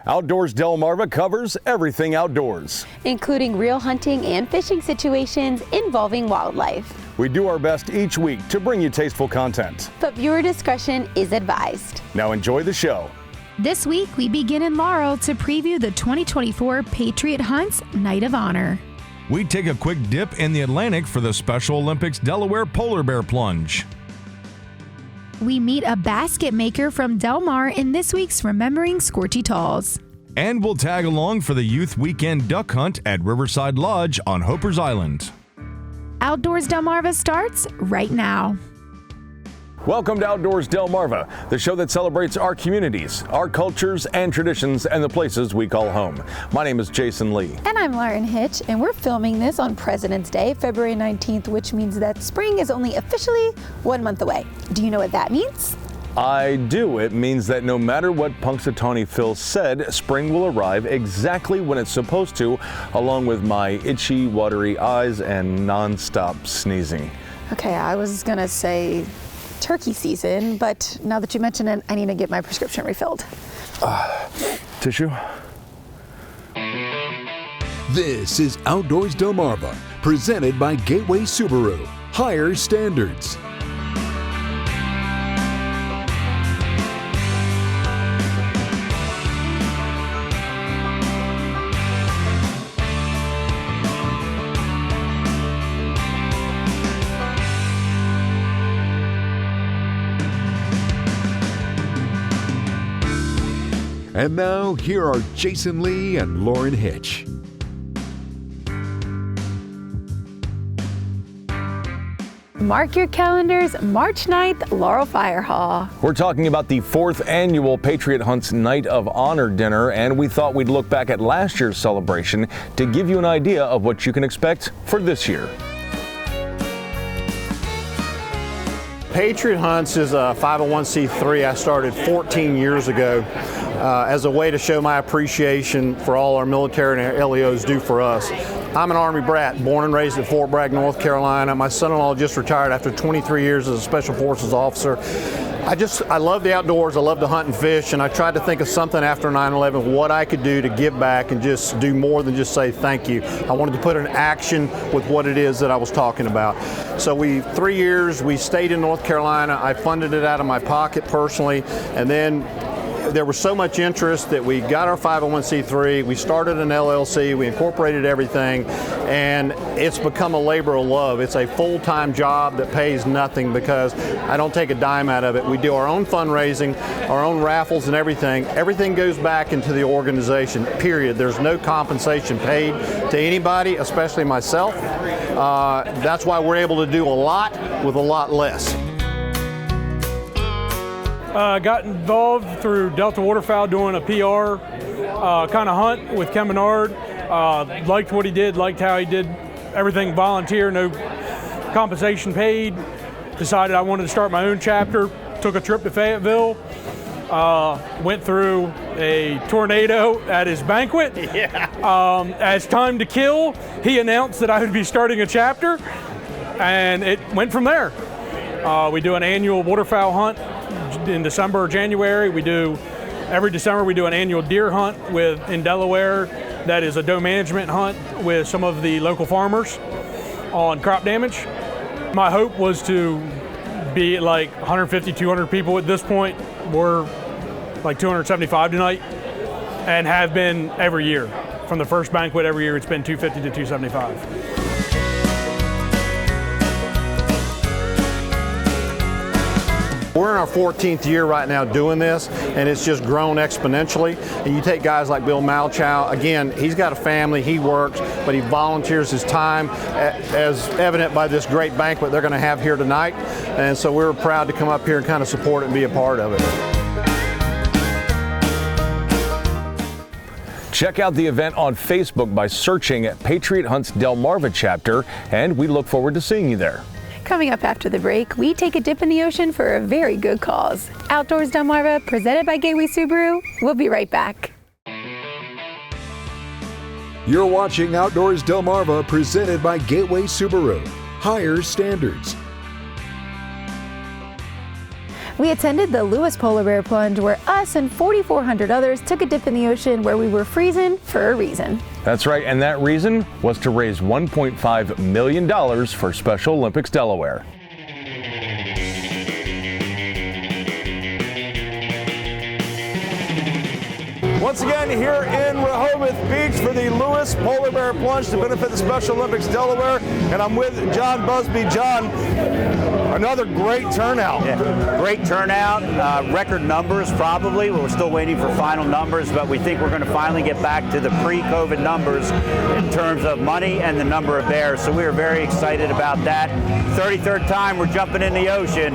Outdoors Delmarva covers everything outdoors, including real hunting and fishing situations involving wildlife. We do our best each week to bring you tasteful content, but viewer discretion is advised. Now enjoy the show. This week, we begin in Laurel to preview the 2024 Patriot Hunts Night of Honor. We take a quick dip in the Atlantic for the Special Olympics Delaware Polar Bear Plunge. We meet a basket maker from Delmar in this week's Remembering Scorchy Talls. And we'll tag along for the Youth Weekend Duck Hunt at Riverside Lodge on Hoper's Island. Outdoors Delmarva starts right now. Welcome to Outdoors Delmarva, the show that celebrates our communities, our cultures and traditions, and the places we call home. My name is Jason Lee. And I'm Lauren Hitch, and we're filming this on President's Day, February 19th, which means that spring is only officially 1 month away. Do you know what that means? I do. It means that no matter what Punxsutawney Phil said, spring will arrive exactly when it's supposed to, along with my itchy, watery eyes and non-stop sneezing. Okay, I was gonna say turkey season, but now that you mention it, I need to get my prescription refilled. Tissue? This is Outdoors Delmarva, presented by Gateway Subaru. Higher standards. And now, here are Jason Lee and Lauren Hitch. Mark your calendars, March 9th, Laurel Fire Hall. We're talking about the 4th annual Patriot Hunts Night of Honor dinner, and we thought we'd look back at last year's celebration to give you an idea of what you can expect for this year. Patriot Hunts is a 501c3 I started 14 years ago as a way to show my appreciation for all our military and our LEOs do for us. I'm an Army brat, born and raised at Fort Bragg, North Carolina. My son-in-law just retired after 23 years as a Special Forces officer. I love the outdoors, I love to hunt and fish, and I tried to think of something after 9/11, what I could do to give back and just do more than just say thank you. I wanted to put an action with what it is that I was talking about. So 3 years, we stayed in North Carolina. I funded it out of my pocket personally, and then there was so much interest that we got our 501c3, we started an LLC, we incorporated everything, and it's become a labor of love. It's a full-time job that pays nothing because I don't take a dime out of it. We do our own fundraising, our own raffles and everything. Everything goes back into the organization, period. There's no compensation paid to anybody, especially myself. That's why we're able to do a lot with a lot less. Got involved through Delta Waterfowl doing a PR kind of hunt with Ken Menard. Liked what he did, liked how he did everything volunteer, no compensation paid. Decided I wanted to start my own chapter. Took a trip to Fayetteville. Went through a tornado at his banquet. Yeah. As time to kill, he announced that I would be starting a chapter, and it went from there. We do an annual waterfowl hunt in December or January. Every December we do an annual deer hunt in Delaware. That is a doe management hunt with some of the local farmers on crop damage. My hope was to be like 150, 200 people at this point. We're like 275 tonight and have been every year. From the first banquet every year, it's been 250 to 275. We're in our 14th year right now doing this, and it's just grown exponentially. And you take guys like Bill Malchow, again, he's got a family, he works, but he volunteers his time, as evident by this great banquet they're going to have here tonight. And so we're proud to come up here and kind of support it and be a part of it. Check out the event on Facebook by searching Patriot Hunts Delmarva chapter, and we look forward to seeing you there. Coming up after the break, we take a dip in the ocean for a very good cause. Outdoors Delmarva, presented by Gateway Subaru. We'll be right back. You're watching Outdoors Delmarva, presented by Gateway Subaru. Higher standards. We attended the Lewes Polar Bear Plunge where us and 4,400 others took a dip in the ocean where we were freezing for a reason. That's right, and that reason was to raise $1.5 million for Special Olympics Delaware. Once again, here in Rehoboth Beach for the Lewes Polar Bear Plunge to benefit the Special Olympics Delaware, and I'm with John Busby. John, another great turnout. Yeah, great turnout, record numbers probably. We're still waiting for final numbers, but we think we're going to finally get back to the pre-COVID numbers in terms of money and the number of bears. So we are very excited about that. 33rd time we're jumping in the ocean.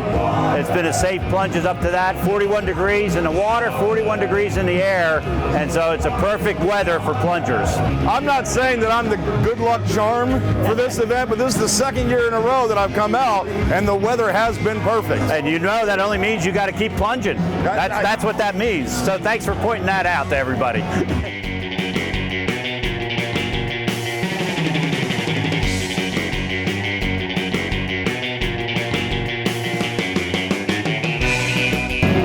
It's been a safe plunges up to that. 41 degrees in the water, 41 degrees in the air. And so it's a perfect weather for plungers. I'm not saying that I'm the good luck charm for this event, but this is the second year in a row that I've come out and the weather has been perfect. And you know that only means you got to keep plunging. That's what that means. So thanks for pointing that out to everybody.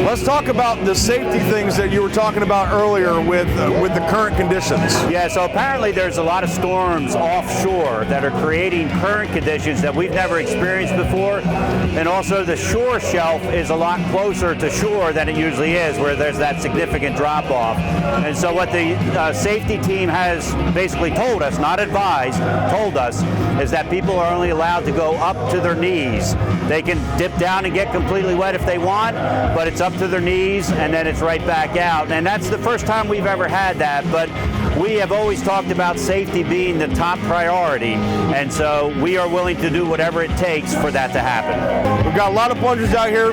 Let's talk about the safety things that you were talking about earlier with the current conditions. Yeah, so apparently there's a lot of storms offshore that are creating current conditions that we've never experienced before. And also the shore shelf is a lot closer to shore than it usually is, where there's that significant drop off. And so what the safety team has basically told us, not advised, told us, is that people are only allowed to go up to their knees. They can dip down and get completely wet if they want, but it's up to their knees and then it's right back out. And that's the first time we've ever had that, but we have always talked about safety being the top priority, and so we are willing to do whatever it takes for that to happen. We've got a lot of plungers out here.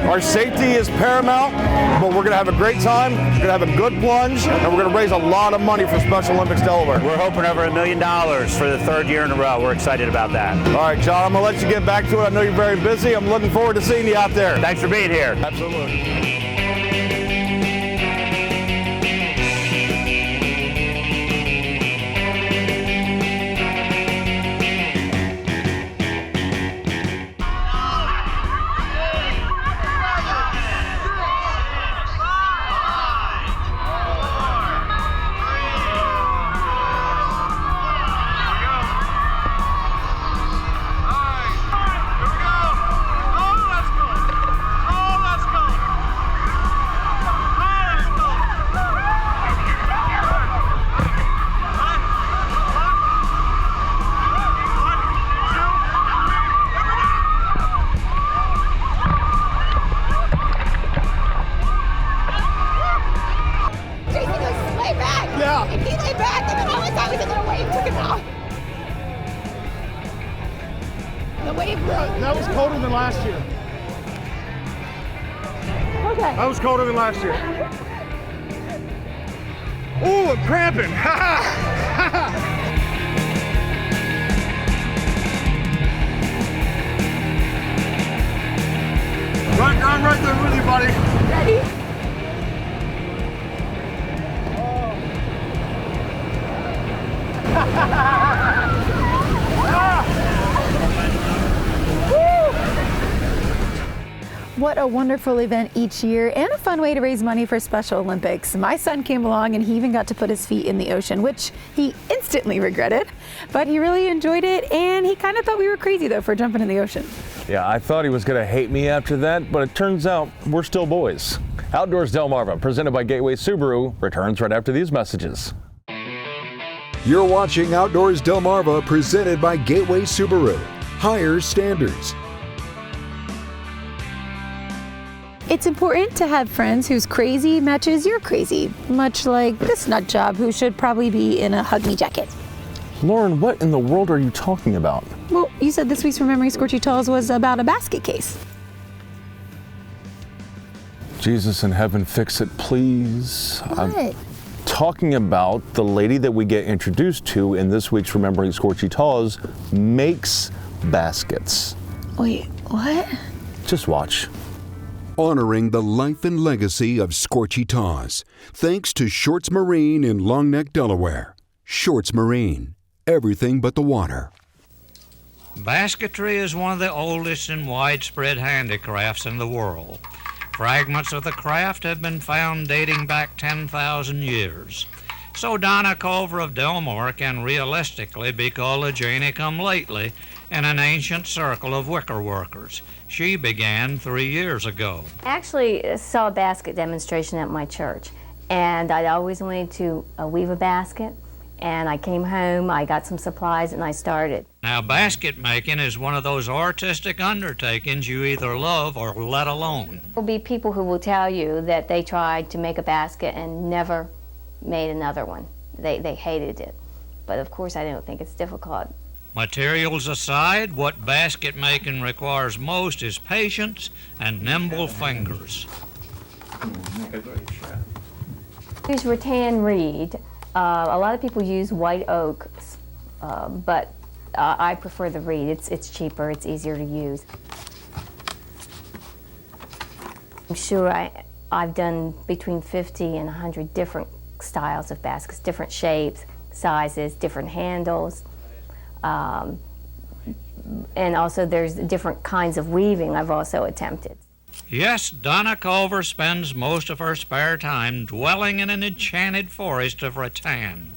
Our safety is paramount, but we're going to have a great time. We're going to have a good plunge, and we're going to raise a lot of money for Special Olympics Delaware. We're hoping over $1 million for the third year in a row. We're excited about that. All right, John, I'm going to let you get back to it. I know you're very busy. I'm looking forward to seeing you out there. Thanks for being here. Absolutely. That was colder than last year. Okay. That was colder than last year. Ooh, I'm cramping. I'm right there with you, buddy. Ready? What a wonderful event each year and a fun way to raise money for Special Olympics. My son came along and he even got to put his feet in the ocean, which he instantly regretted, but he really enjoyed it and he kind of thought we were crazy though for jumping in the ocean. Yeah, I thought he was going to hate me after that, but it turns out we're still boys. Outdoors Delmarva, presented by Gateway Subaru, returns right after these messages. You're watching Outdoors Delmarva, presented by Gateway Subaru. Higher standards. It's important to have friends whose crazy matches your crazy, much like this nut job who should probably be in a hug me jacket. Lauren, what in the world are you talking about? Well, you said this week's Remembering Scorchy Talls was about a basket case. Jesus in heaven, fix it, please. What? I'm talking about the lady that we get introduced to in this week's Remembering Scorchy Talls makes baskets. Wait, what? Just watch. Honoring the life and legacy of Scorchy Taws, thanks to Shorts Marine in Long Neck, Delaware. Shorts Marine, everything but the water. Basketry is one of the oldest and widespread handicrafts in the world. Fragments of the craft have been found dating back 10,000 years. So Donna Culver of Delmarva can realistically be called a Janie come lately in an ancient circle of wicker workers. She began 3 years ago. I actually saw a basket demonstration at my church, and I'd always wanted to weave a basket, and I came home, I got some supplies, and I started. Now, basket making is one of those artistic undertakings you either love or let alone. There'll be people who will tell you that they tried to make a basket and never made another one. They hated it. But of course, I don't think it's difficult. Materials aside, what basket making requires most is patience and nimble fingers. Use rattan reed. A lot of people use white oak, but I prefer the reed. It's cheaper, it's easier to use. I'm sure I've done between 50 and 100 different styles of baskets, different shapes, sizes, different handles. And also there's different kinds of weaving I've also attempted. Yes, Donna Culver spends most of her spare time dwelling in an enchanted forest of rattan.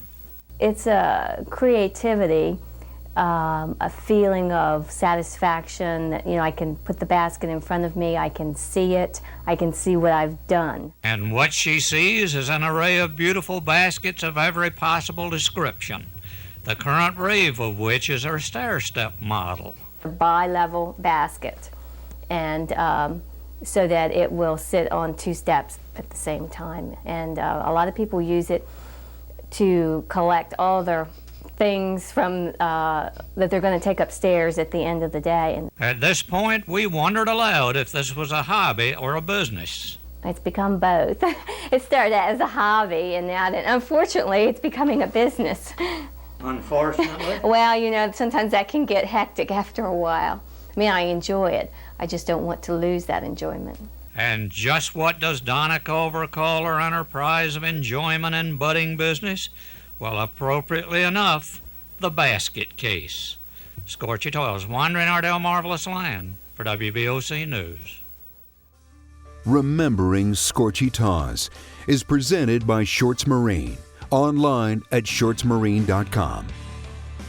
It's a creativity, a feeling of satisfaction that, I can put the basket in front of me, I can see it, I can see what I've done. And what she sees is an array of beautiful baskets of every possible description, the current rave of which is her stair-step model. A bi-level basket, and so that it will sit on 2 steps at the same time. And a lot of people use it to collect all their things from that they're going to take upstairs at the end of the day. And at this point, we wondered aloud if this was a hobby or a business. It's become both. It started out as a hobby, and now, unfortunately, it's becoming a business. Unfortunately? Well, sometimes that can get hectic after a while. I mean, I enjoy it. I just don't want to lose that enjoyment. And just what does Donna Culver call her enterprise of enjoyment and budding business? Well, appropriately enough, the basket case. Scorchy Toils wandering our Delmarvelous land for WBOC News. Remembering Scorchy Taws is presented by Shorts Marine, online at shortsmarine.com.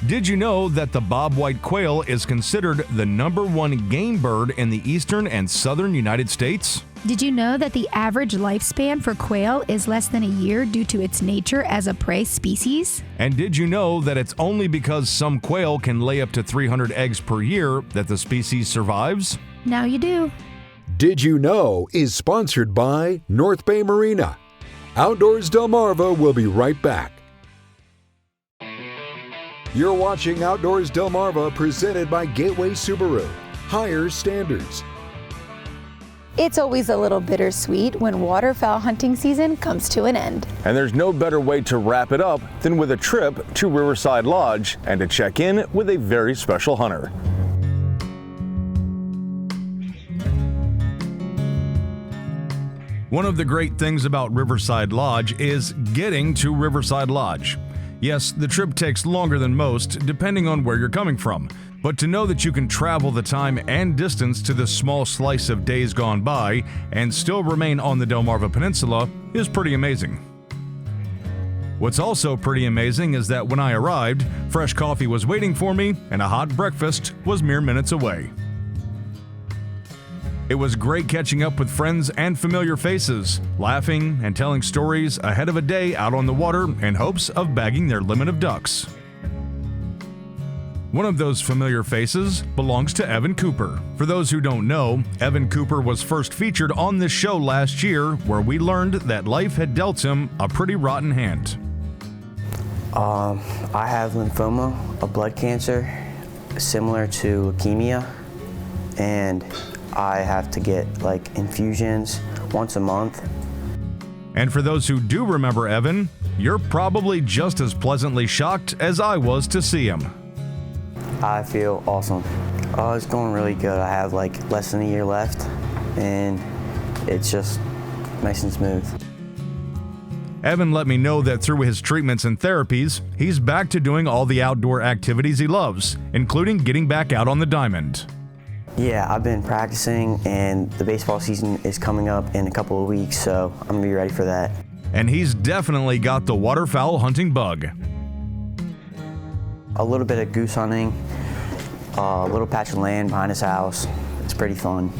Did you know that the bobwhite quail is considered the #1 game bird in the eastern and southern United States? Did you know that the average lifespan for quail is less than a year due to its nature as a prey species? And did you know that it's only because some quail can lay up to 300 eggs per year that the species survives? Now you do. Did You Know is sponsored by North Bay Marina. Outdoors Delmarva will be right back. You're watching Outdoors Delmarva presented by Gateway Subaru. Higher standards. It's always a little bittersweet when waterfowl hunting season comes to an end. And there's no better way to wrap it up than with a trip to Riverside Lodge and to check in with a very special hunter. One of the great things about Riverside Lodge is getting to Riverside Lodge. Yes, the trip takes longer than most, depending on where you're coming from. But to know that you can travel the time and distance to this small slice of days gone by and still remain on the Delmarva Peninsula is pretty amazing. What's also pretty amazing is that when I arrived, fresh coffee was waiting for me and a hot breakfast was mere minutes away. It was great catching up with friends and familiar faces, laughing and telling stories ahead of a day out on the water in hopes of bagging their limit of ducks. One of those familiar faces belongs to Evan Cooper. For those who don't know, Evan Cooper was first featured on this show last year, where we learned that life had dealt him a pretty rotten hand. I have lymphoma, a blood cancer, similar to leukemia, and I have to get infusions once a month. And for those who do remember Evan, you're probably just as pleasantly shocked as I was to see him. I feel awesome. It's going really good. I have less than a year left, and it's just nice and smooth. Evan let me know that through his treatments and therapies, he's back to doing all the outdoor activities he loves, including getting back out on the diamond. Yeah, I've been practicing, and the baseball season is coming up in a couple of weeks, so I'm going to be ready for that. And he's definitely got the waterfowl hunting bug. A little bit of goose hunting, a little patch of land behind his house. It's pretty fun.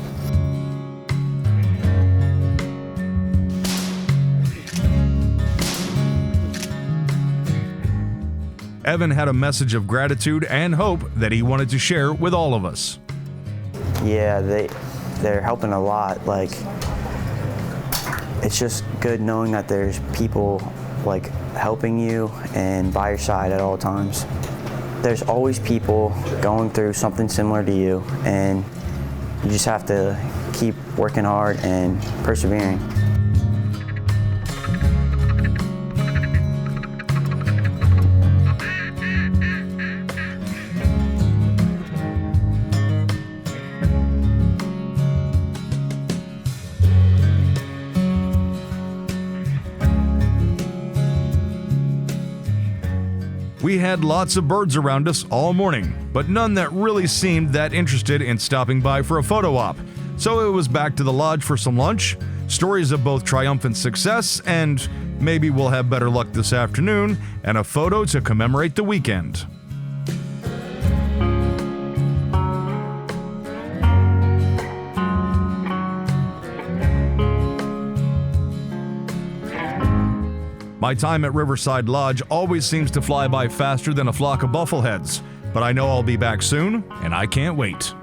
Evan had a message of gratitude and hope that he wanted to share with all of us. Yeah, they're helping a lot. Like, it's just good knowing that there's people like helping you and by your side at all times. There's always people going through something similar to you, and you just have to keep working hard and persevering. We had lots of birds around us all morning, but none that really seemed that interested in stopping by for a photo op. So it was back to the lodge for some lunch, stories of both triumphant success and maybe we'll have better luck this afternoon, and a photo to commemorate the weekend. My time at Riverside Lodge always seems to fly by faster than a flock of buffleheads, but I know I'll be back soon, and I can't wait.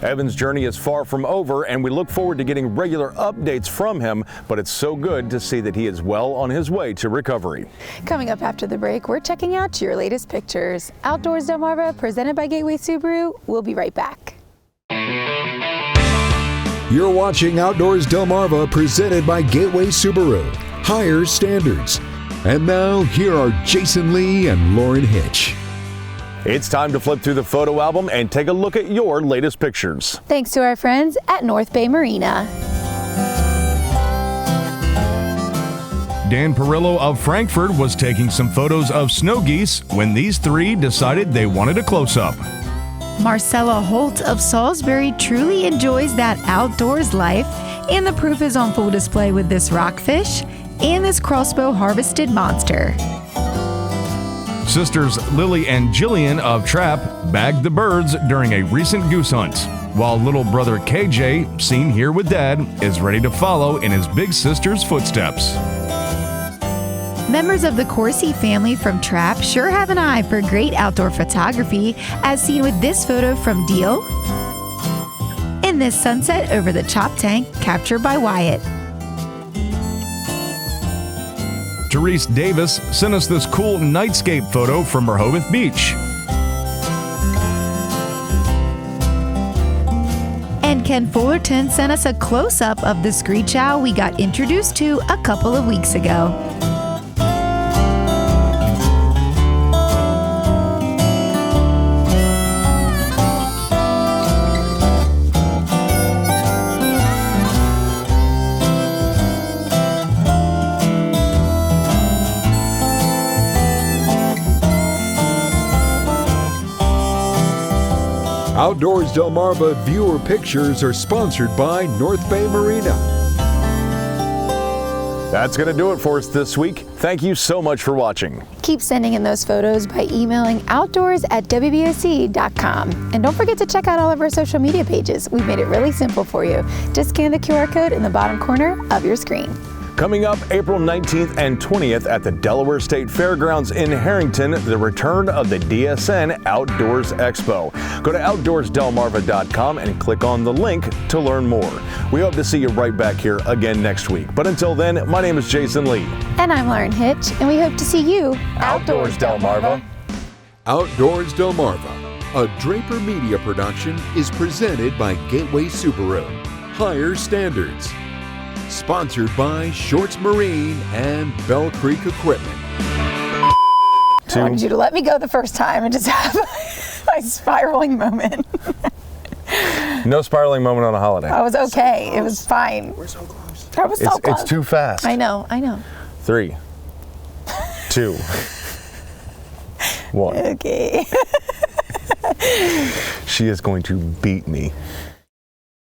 Evan's journey is far from over, and we look forward to getting regular updates from him, but it's so good to see that he is well on his way to recovery. Coming up after the break, we're checking out your latest pictures. Outdoors Delmarva, presented by Gateway Subaru. We'll be right back. You're watching Outdoors Delmarva, presented by Gateway Subaru. Higher standards. And now, here are Jason Lee and Lauren Hitch. It's time to flip through the photo album and take a look at your latest pictures. Thanks to our friends at North Bay Marina. Dan Perillo of Frankfurt was taking some photos of snow geese when these three decided they wanted a close-up. Marcella Holt of Salisbury truly enjoys that outdoors life, and the proof is on full display with this rockfish and this crossbow harvested monster. Sisters Lily and Jillian of Trapp bagged the birds during a recent goose hunt, while little brother KJ, seen here with Dad, is ready to follow in his big sister's footsteps. Members of the Corsi family from Trapp sure have an eye for great outdoor photography, as seen with this photo from Deal and this sunset over the chop tank captured by Wyatt. Therese Davis sent us this cool nightscape photo from Rehoboth Beach. And Ken Fullerton sent us a close-up of the screech owl we got introduced to a couple of weeks ago. Outdoors Delmarva viewer pictures are sponsored by North Bay Marina. That's going to do it for us this week. Thank you so much for watching. Keep sending in those photos by emailing outdoors@wboc.com. And don't forget to check out all of our social media pages. We've made it really simple for you. Just scan the QR code in the bottom corner of your screen. Coming up April 19th and 20th at the Delaware State Fairgrounds in Harrington, the return of the DSN Outdoors Expo. Go to outdoorsdelmarva.com and click on the link to learn more. We hope to see you right back here again next week. But until then, my name is Jason Lee. And I'm Lauren Hitch, and we hope to see you Outdoors Delmarva. Outdoors Delmarva, a Draper Media production, is presented by Gateway Subaru. Higher standards. Sponsored by Shorts Marine and Bell Creek Equipment. I wanted you to let me go the first time and just have my spiraling moment. No spiraling moment on a holiday. I was okay. It was fine. We're so close. I was so close. It's too fast. I know. 3, 2. What? Okay. She is going to beat me.